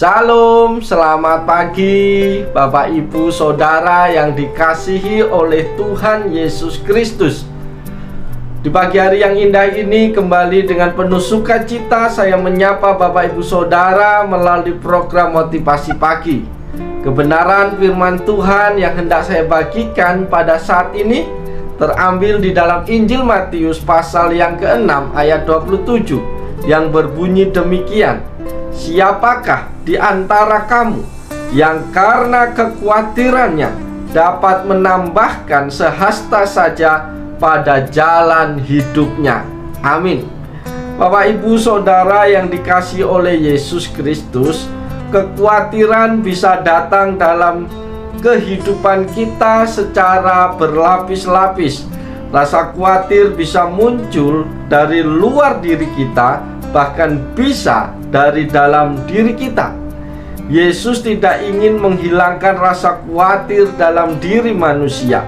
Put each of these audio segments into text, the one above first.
Salam, selamat pagi Bapak Ibu Saudara yang dikasihi oleh Tuhan Yesus Kristus. Di pagi hari yang indah ini kembali dengan penuh sukacita saya menyapa Bapak Ibu Saudara melalui program Motivasi Pagi. Kebenaran firman Tuhan yang hendak saya bagikan pada saat ini terambil di dalam Injil Matius pasal yang ke-6 ayat 27 yang berbunyi demikian. Siapakah di antara kamu yang karena kekhawatirannya dapat menambahkan sehasta saja pada jalan hidupnya? Amin. Bapak Ibu Saudara yang dikasihi oleh Yesus Kristus, kekhawatiran bisa datang dalam kehidupan kita secara berlapis-lapis. Rasa khawatir bisa muncul dari luar diri kita, bahkan bisa dari dalam diri kita. Yesus tidak ingin menghilangkan rasa khawatir dalam diri manusia.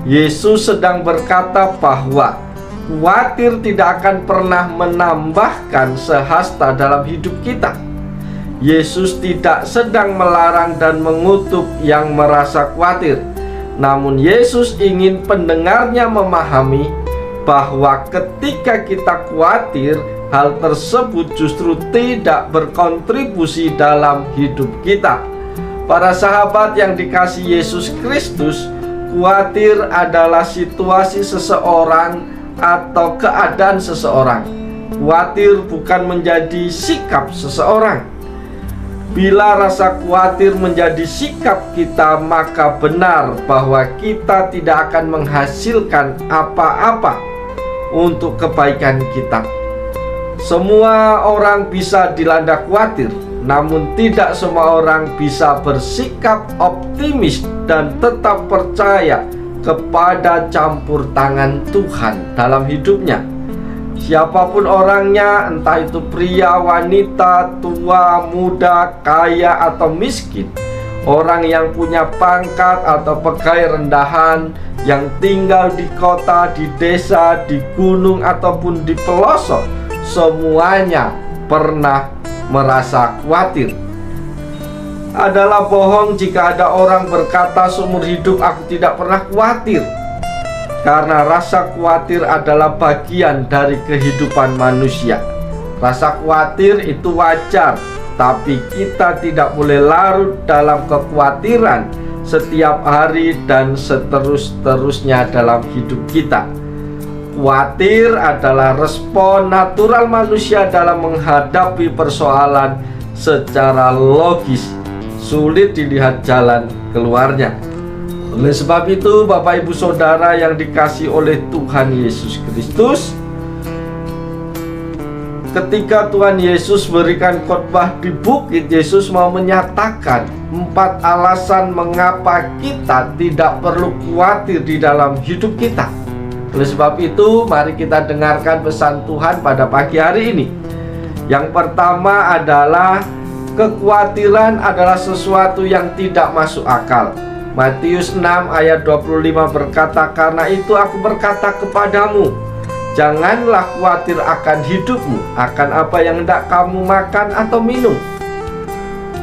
Yesus sedang berkata bahwa khawatir tidak akan pernah menambahkan sehasta dalam hidup kita. Yesus tidak sedang melarang dan mengutuk yang merasa khawatir. Namun Yesus ingin pendengarnya memahami bahwa ketika kita khawatir, hal tersebut justru tidak berkontribusi dalam hidup kita. Para sahabat yang dikasihi Yesus Kristus, khawatir adalah situasi seseorang atau keadaan seseorang. Khawatir bukan menjadi sikap seseorang. Bila rasa khawatir menjadi sikap kita, maka benar bahwa kita tidak akan menghasilkan apa-apa untuk kebaikan kita. Semua orang bisa dilanda khawatir, namun tidak semua orang bisa bersikap optimis dan tetap percaya kepada campur tangan Tuhan dalam hidupnya. Siapapun orangnya, entah itu pria, wanita, tua, muda, kaya atau miskin, orang yang punya pangkat atau pegawai rendahan, yang tinggal di kota, di desa, di gunung ataupun di pelosok, semuanya pernah merasa khawatir. Adalah bohong jika ada orang berkata seumur hidup aku tidak pernah khawatir. Karena rasa khawatir adalah bagian dari kehidupan manusia. Rasa khawatir itu wajar, tapi kita tidak boleh larut dalam kekhawatiran setiap hari dan seterus-terusnya dalam hidup kita. Khawatir adalah respon natural manusia dalam menghadapi persoalan secara logis. Sulit dilihat jalan keluarnya. Oleh sebab itu, Bapak Ibu Saudara yang dikasihi oleh Tuhan Yesus Kristus, ketika Tuhan Yesus berikan khotbah di bukit, Yesus mau menyatakan 4 alasan mengapa kita tidak perlu khawatir di dalam hidup kita. Oleh sebab itu, mari kita dengarkan pesan Tuhan pada pagi hari ini. Yang pertama adalah kekhawatiran adalah sesuatu yang tidak masuk akal. Matius 6 ayat 25 berkata, karena itu aku berkata kepadamu, janganlah khawatir akan hidupmu, akan apa yang hendak kamu makan atau minum.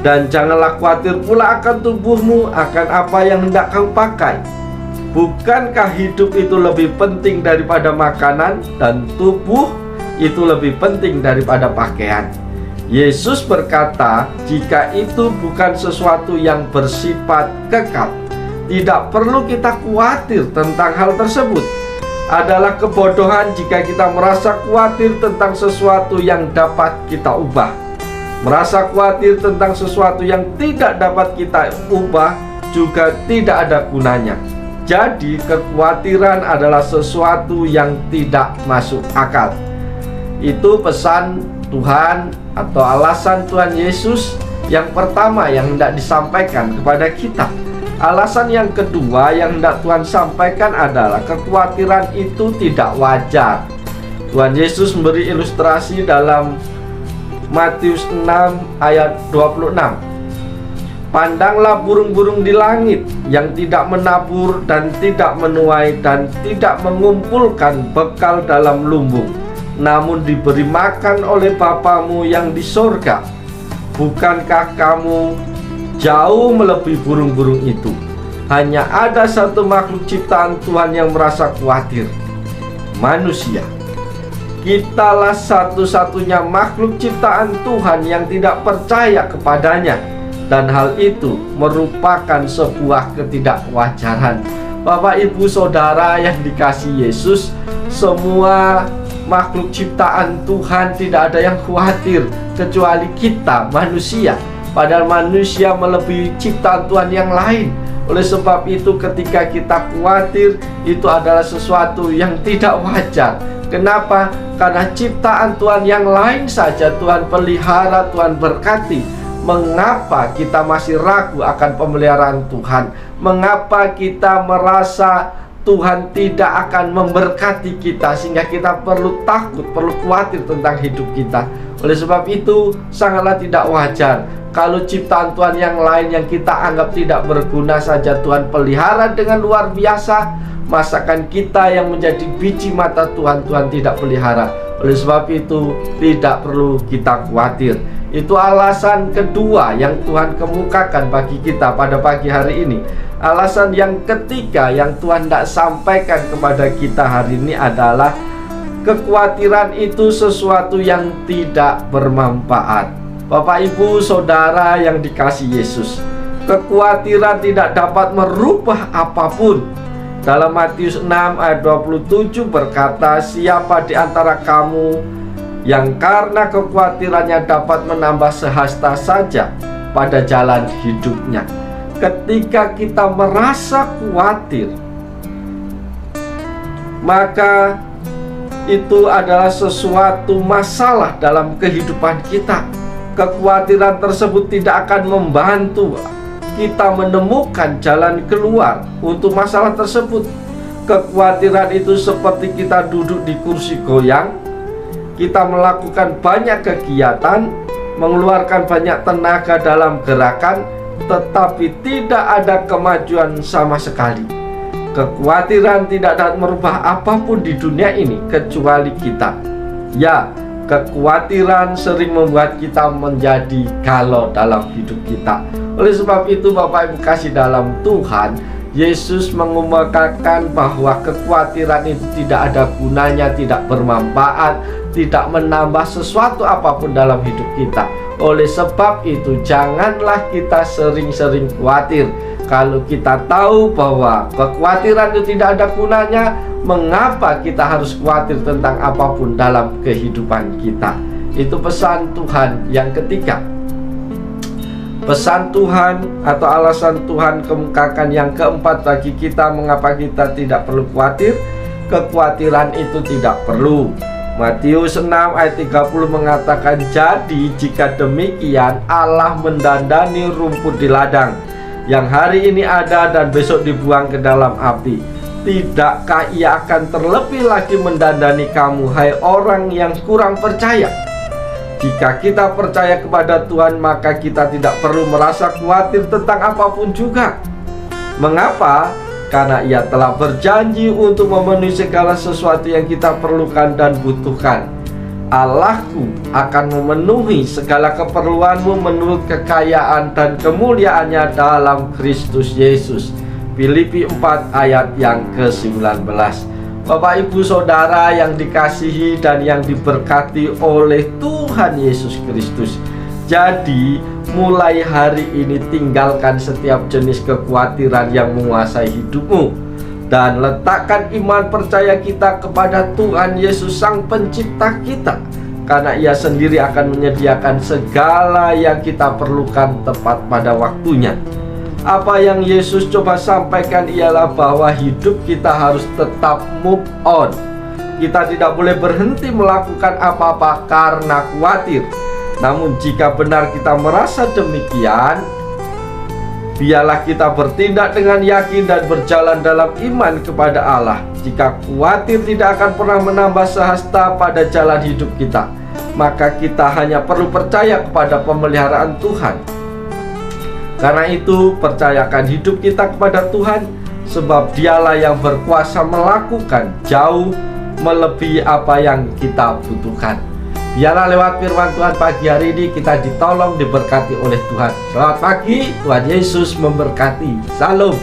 Dan janganlah khawatir pula akan tubuhmu, akan apa yang hendak kamu pakai. Bukankah hidup itu lebih penting daripada makanan, dan tubuh itu lebih penting daripada pakaian? Yesus berkata, jika itu bukan sesuatu yang bersifat kekal, tidak perlu kita khawatir tentang hal tersebut. Adalah kebodohan jika kita merasa khawatir tentang sesuatu yang dapat kita ubah. Merasa khawatir tentang sesuatu yang tidak dapat kita ubah juga tidak ada gunanya. Jadi kekhawatiran adalah sesuatu yang tidak masuk akal. Itu pesan Tuhan atau alasan Tuhan Yesus yang pertama yang hendak disampaikan kepada kita. Alasan yang kedua yang hendak Tuhan sampaikan adalah kekhawatiran itu tidak wajar. Tuhan Yesus memberi ilustrasi dalam Matius 6 ayat 26. Pandanglah burung-burung di langit yang tidak menabur dan tidak menuai dan tidak mengumpulkan bekal dalam lumbung, namun diberi makan oleh Bapamu yang di sorga. Bukankah kamu jauh melebihi burung-burung itu? Hanya ada satu makhluk ciptaan Tuhan yang merasa khawatir, manusia. Kitalah satu-satunya makhluk ciptaan Tuhan yang tidak percaya kepadanya, dan hal itu merupakan sebuah ketidakwajaran. Bapak, Ibu, Saudara yang dikasihi Yesus, semua makhluk ciptaan Tuhan tidak ada yang khawatir kecuali kita manusia. Padahal manusia melebihi ciptaan Tuhan yang lain. Oleh sebab itu ketika kita khawatir, itu adalah sesuatu yang tidak wajar. Kenapa? Karena ciptaan Tuhan yang lain saja Tuhan pelihara, Tuhan berkati. Mengapa kita masih ragu akan pemeliharaan Tuhan? Mengapa kita merasa Tuhan tidak akan memberkati kita, sehingga kita perlu takut, perlu khawatir tentang hidup kita? Oleh sebab itu sangatlah tidak wajar kalau ciptaan Tuhan yang lain yang kita anggap tidak berguna saja Tuhan pelihara dengan luar biasa. Masakan kita yang menjadi biji mata Tuhan, Tuhan tidak pelihara. Oleh sebab itu tidak perlu kita khawatir. Itu alasan kedua yang Tuhan kemukakan bagi kita pada pagi hari ini. Alasan yang ketiga yang Tuhan tidak sampaikan kepada kita hari ini adalah kekhawatiran itu sesuatu yang tidak bermanfaat. Bapak, Ibu, Saudara yang dikasihi Yesus, kekhawatiran tidak dapat merubah apapun. Dalam Matius 6 ayat 27 berkata, siapa di antara kamu yang karena kekhawatirannya dapat menambah sehasta saja pada jalan hidupnya? Ketika kita merasa khawatir, maka itu adalah sesuatu masalah dalam kehidupan kita. Kekhawatiran tersebut tidak akan membantu kita menemukan jalan keluar untuk masalah tersebut. Kekhawatiran itu seperti kita duduk di kursi goyang. Kita melakukan banyak kegiatan, mengeluarkan banyak tenaga dalam gerakan, tetapi tidak ada kemajuan sama sekali. Kekhawatiran tidak dapat merubah apapun di dunia ini kecuali kita. Ya, kekhawatiran sering membuat kita menjadi galau dalam hidup kita. Oleh sebab itu Bapak Ibu kasih dalam Tuhan, Yesus mengemukakan bahwa kekhawatiran itu tidak ada gunanya, tidak bermanfaat, tidak menambah sesuatu apapun dalam hidup kita. Oleh sebab itu janganlah kita sering-sering khawatir. Kalau kita tahu bahwa kekhawatiran itu tidak ada gunanya, mengapa kita harus khawatir tentang apapun dalam kehidupan kita? Itu pesan Tuhan yang ketiga. Pesan Tuhan atau alasan Tuhan kemukakan yang keempat bagi kita mengapa kita tidak perlu khawatir. Kekhawatiran itu tidak perlu. Matius 6 ayat 30 mengatakan, jadi jika demikian Allah mendandani rumput di ladang yang hari ini ada dan besok dibuang ke dalam api, tidakkah ia akan terlebih lagi mendandani kamu, hai orang yang kurang percaya? Jika kita percaya kepada Tuhan, maka kita tidak perlu merasa khawatir tentang apapun juga. Mengapa? Karena Ia telah berjanji untuk memenuhi segala sesuatu yang kita perlukan dan butuhkan. Allahku akan memenuhi segala keperluanmu menurut kekayaan dan kemuliaannya dalam Kristus Yesus. Filipi 4 ayat yang ke-19. Bapak, Ibu, Saudara yang dikasihi dan yang diberkati oleh Tuhan Yesus Kristus, jadi mulai hari ini tinggalkan setiap jenis kekhawatiran yang menguasai hidupmu dan letakkan iman percaya kita kepada Tuhan Yesus Sang Pencipta kita, karena Ia sendiri akan menyediakan segala yang kita perlukan tepat pada waktunya. Apa yang Yesus coba sampaikan ialah bahwa hidup kita harus tetap move on. Kita tidak boleh berhenti melakukan apa-apa karena khawatir. Namun jika benar kita merasa demikian, biarlah kita bertindak dengan yakin dan berjalan dalam iman kepada Allah. Jika khawatir tidak akan pernah menambah sehasta pada jalan hidup kita, maka kita hanya perlu percaya kepada pemeliharaan Tuhan. Karena itu percayakan hidup kita kepada Tuhan, sebab Dialah yang berkuasa melakukan jauh melebihi apa yang kita butuhkan. Biarlah lewat firman Tuhan pagi hari ini kita ditolong, diberkati oleh Tuhan. Selamat pagi, Tuhan Yesus memberkati. Salam.